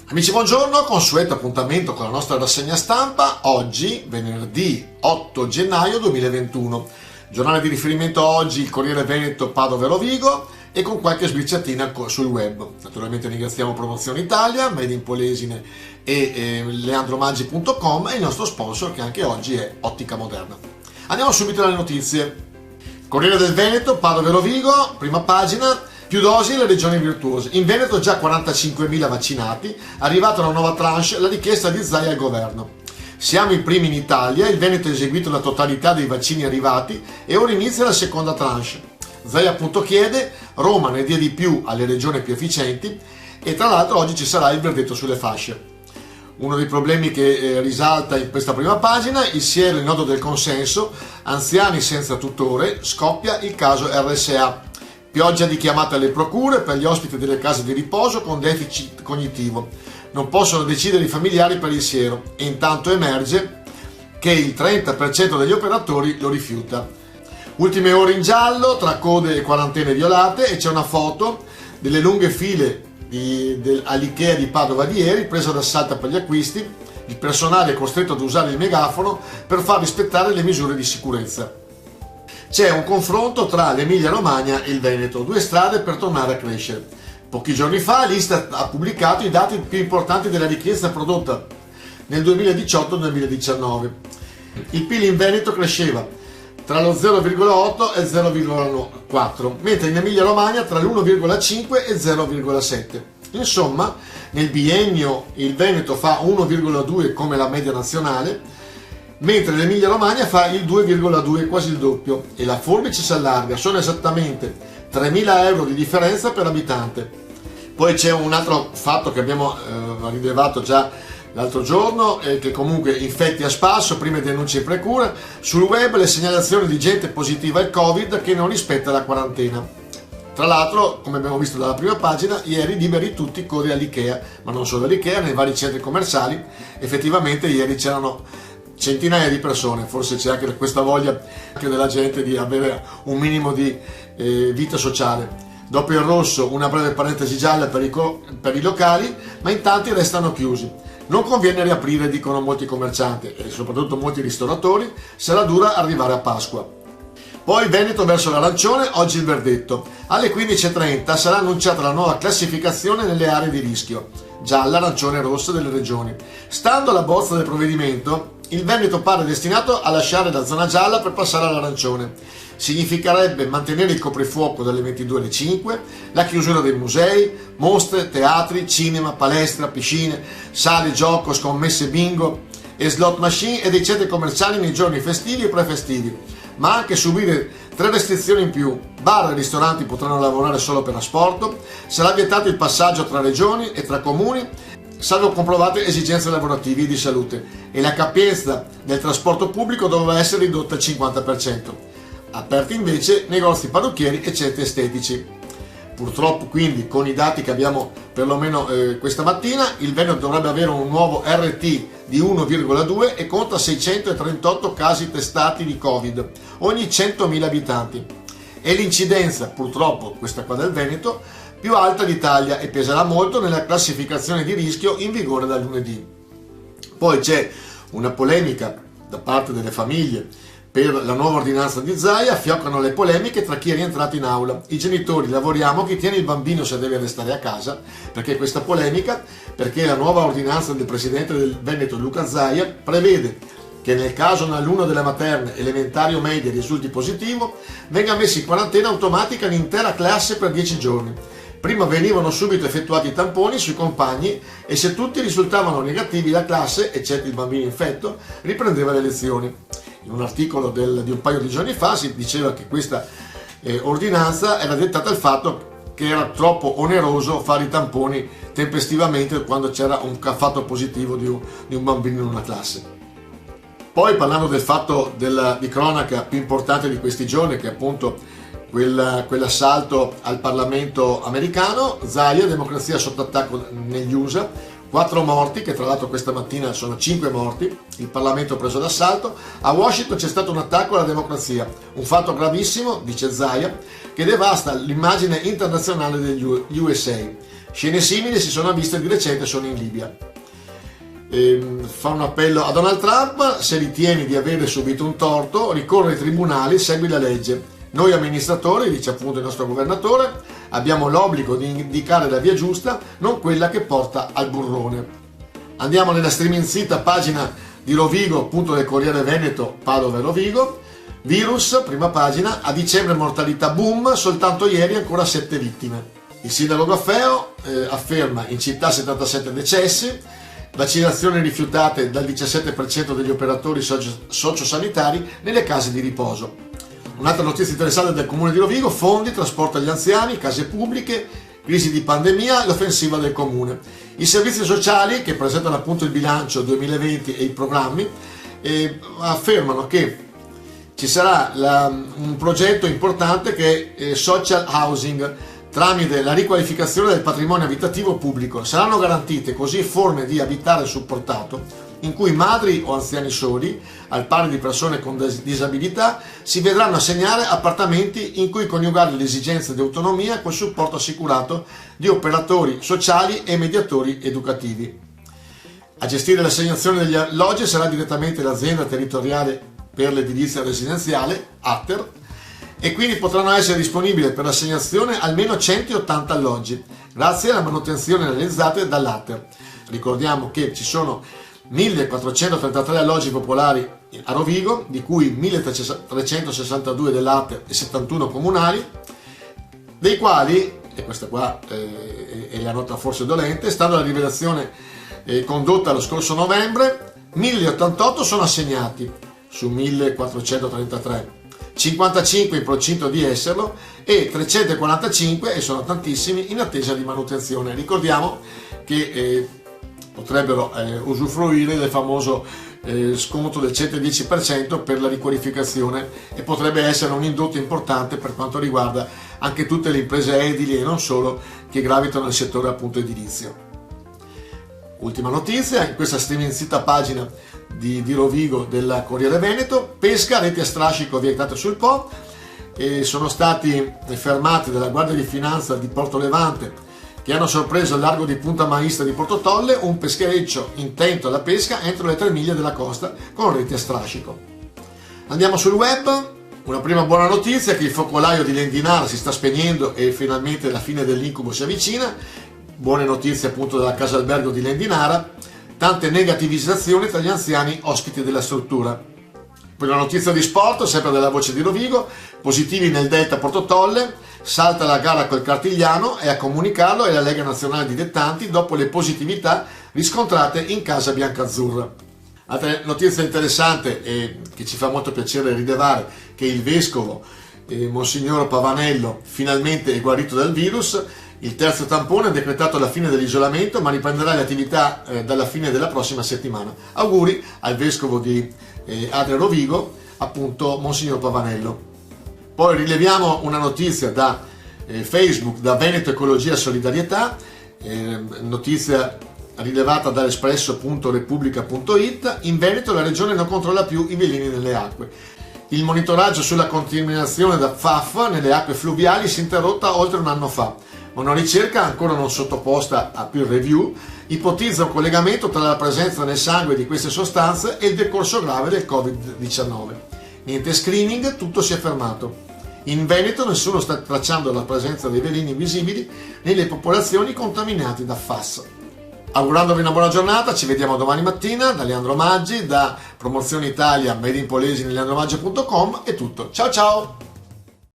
Amici, buongiorno, consueto appuntamento con la nostra rassegna stampa, oggi venerdì 8 gennaio 2021. Giornale di riferimento oggi il Corriere Veneto, Padova e Rovigo e con qualche sbirciatina sul web. Naturalmente ringraziamo Promozione Italia, Made in Polesine e leandromaggi.com e il nostro sponsor che anche oggi è Ottica Moderna. Andiamo subito alle notizie. Corriere del Veneto, Padova e Rovigo, prima pagina. Più dosi nelle regioni virtuose. In Veneto già 45.000 vaccinati, arrivata una nuova tranche, la richiesta di Zaia al governo. Siamo i primi in Italia, il Veneto ha eseguito la totalità dei vaccini arrivati e ora inizia la seconda tranche. Zaia appunto chiede, Roma ne dia di più alle regioni più efficienti e tra l'altro oggi ci sarà il verdetto sulle fasce. Uno dei problemi che risalta in questa prima pagina, il Siero, il nodo del consenso, anziani senza tutore, scoppia il caso RSA. Pioggia di chiamate alle procure per gli ospiti delle case di riposo con deficit cognitivo. Non possono decidere i familiari per il siero e intanto emerge che il 30% degli operatori lo rifiuta. Ultime ore in giallo, tra code e quarantene violate, e c'è una foto delle lunghe file all'Ikea di Padova di ieri, presa d'assalto per gli acquisti. Il personale è costretto ad usare il megafono per far rispettare le misure di sicurezza. C'è un confronto tra l'Emilia Romagna e il Veneto, due strade per tornare a crescere. Pochi giorni fa l'Istat ha pubblicato i dati più importanti della richiesta prodotta nel 2018-2019. Il PIL in Veneto cresceva tra lo 0,8 e il 0,4, mentre in Emilia Romagna tra l'1,5 e il 0,7. Insomma, nel biennio il Veneto fa 1,2 come la media nazionale, mentre l'Emilia Romagna fa il 2,2, quasi il doppio, e la forbice si allarga, sono esattamente 3.000 euro di differenza per abitante. Poi c'è un altro fatto che abbiamo rilevato già l'altro giorno, che comunque infetti a spasso, prime denunce in precura, sul web le segnalazioni di gente positiva al Covid che non rispetta la quarantena. Tra l'altro, come abbiamo visto dalla prima pagina, ieri liberi tutti code all'Ikea, ma non solo all'Ikea, nei vari centri commerciali. Effettivamente ieri c'erano centinaia di persone, forse c'è anche questa voglia anche della gente di avere un minimo di vita sociale. Dopo il rosso una breve parentesi gialla per i locali, ma in tanti restano chiusi. Non conviene riaprire, dicono molti commercianti e soprattutto molti ristoratori, sarà dura arrivare a Pasqua. Poi Veneto verso l'arancione, oggi il verdetto. Alle 15.30 sarà annunciata la nuova classificazione nelle aree di rischio, gialla, arancione e rossa delle regioni. Stando alla bozza del provvedimento, il Veneto pare destinato a lasciare la zona gialla per passare all'arancione. Significherebbe mantenere il coprifuoco dalle 22 alle 5, la chiusura dei musei, mostre, teatri, cinema, palestra, piscine, sale gioco, scommesse bingo e slot machine e dei centri commerciali nei giorni festivi e prefestivi, ma anche subire 3 restrizioni in più. Bar e ristoranti potranno lavorare solo per asporto, sarà vietato il passaggio tra regioni e tra comuni, salvo comprovate esigenze lavorative e di salute, e la capienza del trasporto pubblico doveva essere ridotta al 50%. Aperti invece negozi, parrucchieri e centri estetici. Purtroppo quindi con i dati che abbiamo perlomeno questa mattina, il Veneto dovrebbe avere un nuovo RT di 1,2 e conta 638 casi testati di Covid ogni 100.000 abitanti. E l'incidenza, purtroppo questa qua del Veneto, più alta d'Italia e peserà molto nella classificazione di rischio in vigore da lunedì. Poi c'è una polemica da parte delle famiglie per la nuova ordinanza di Zaia, fioccano le polemiche tra chi è rientrato in aula. I genitori, lavoriamo, chi tiene il bambino se deve restare a casa, perché questa polemica? Perché la nuova ordinanza del presidente del Veneto Luca Zaia prevede che nel caso un alunno delle materne, elementari o medie risulti positivo, venga messo in quarantena automatica l'intera classe per 10 giorni. Prima venivano subito effettuati i tamponi sui compagni e se tutti risultavano negativi la classe, eccetto il bambino infetto, riprendeva le lezioni. In un articolo di un paio di giorni fa si diceva che questa ordinanza era dettata dal fatto che era troppo oneroso fare i tamponi tempestivamente quando c'era un fatto positivo di un bambino in una classe. Poi, parlando del fatto di cronaca più importante di questi giorni, che è appunto quell'assalto al Parlamento americano, Zaia, democrazia sotto attacco negli USA, 4 morti, che tra l'altro questa mattina sono 5 morti, il Parlamento preso d'assalto. A Washington c'è stato un attacco alla democrazia, un fatto gravissimo, dice Zaia, che devasta l'immagine internazionale degli USA. Scene simili si sono viste di recente solo in Libia. Fa un appello a Donald Trump: se ritieni di avere subito un torto, ricorri ai tribunali, segui la legge. Noi amministratori, dice appunto il nostro governatore, abbiamo l'obbligo di indicare la via giusta, non quella che porta al burrone. Andiamo nella striminzita pagina di Rovigo, appunto del Corriere Veneto, Padova e Rovigo. Virus, prima pagina, a dicembre mortalità boom, soltanto ieri ancora 7 vittime. Il sindaco Gaffeo afferma: in città 77 decessi, vaccinazioni rifiutate dal 17% degli operatori sociosanitari nelle case di riposo. Un'altra notizia interessante del comune di Rovigo: fondi, trasporto agli anziani, case pubbliche, crisi di pandemia, l'offensiva del comune. I servizi sociali, che presentano appunto il bilancio 2020 e i programmi, affermano che ci sarà un progetto importante che è social housing. Tramite la riqualificazione del patrimonio abitativo pubblico saranno garantite così forme di abitare supportato in cui madri o anziani soli, al pari di persone con disabilità, si vedranno assegnare appartamenti in cui coniugare le esigenze di autonomia col supporto assicurato di operatori sociali e mediatori educativi. A gestire l'assegnazione degli alloggi sarà direttamente l'azienda territoriale per l'edilizia residenziale, ATER, e quindi potranno essere disponibili per l'assegnazione almeno 180 alloggi, grazie alla manutenzione realizzate dall'ATER. Ricordiamo che ci sono 1433 alloggi popolari a Rovigo, di cui 1362 dell'ATER e 71 comunali, dei quali, e questa qua è la nota forse dolente, stando alla rivelazione condotta lo scorso novembre, 1088 sono assegnati su 1433, 55 in procinto di esserlo e 345, e sono tantissimi, in attesa di manutenzione. Ricordiamo che potrebbero usufruire del famoso sconto del 110% per la riqualificazione, e potrebbe essere un indotto importante per quanto riguarda anche tutte le imprese edili e non solo che gravitano nel settore appunto edilizio. Ultima notizia, in questa striminzita pagina di Rovigo del Corriere Veneto: pesca, reti a strascico vietate sul Po, e sono stati fermati dalla Guardia di Finanza di Porto Levante, che hanno sorpreso al largo di Punta Maistra di Porto Tolle un peschereccio intento alla pesca entro le 3 miglia della costa con reti a strascico. Andiamo sul web. Una prima buona notizia è che il focolaio di Lendinara si sta spegnendo e finalmente la fine dell'incubo si avvicina. Buone notizie appunto dalla casa albergo di Lendinara. Tante negativizzazioni tra gli anziani ospiti della struttura. Poi la notizia di sport, sempre della Voce di Rovigo: positivi nel Delta Porto Tolle, salta la gara col Cartigliano, e a comunicarlo è la Lega Nazionale Dilettanti dopo le positività riscontrate in casa biancazzurra. Altra notizia interessante, e che ci fa molto piacere rilevare, che il vescovo Monsignor Pavanello finalmente è guarito dal virus. Il terzo tampone ha decretato la fine dell'isolamento, ma riprenderà le attività dalla fine della prossima settimana. Auguri al vescovo di Adria Rovigo, appunto Monsignor Pavanello. Poi rileviamo una notizia da Facebook, da Veneto Ecologia Solidarietà, notizia rilevata dall'espresso.repubblica.it: in Veneto la regione non controlla più i veleni nelle acque. Il monitoraggio sulla contaminazione da PFAS nelle acque fluviali si è interrotta oltre un anno fa. Una ricerca ancora non sottoposta a peer review ipotizza un collegamento tra la presenza nel sangue di queste sostanze e il decorso grave del Covid-19. Niente screening, tutto si è fermato. In Veneto nessuno sta tracciando la presenza dei veleni visibili nelle popolazioni contaminate da PFAS. Augurandovi una buona giornata, ci vediamo domani mattina da Leandro Maggi, da Promozione Italia Made in Polesine, leandromaggio.com, è tutto. Ciao ciao!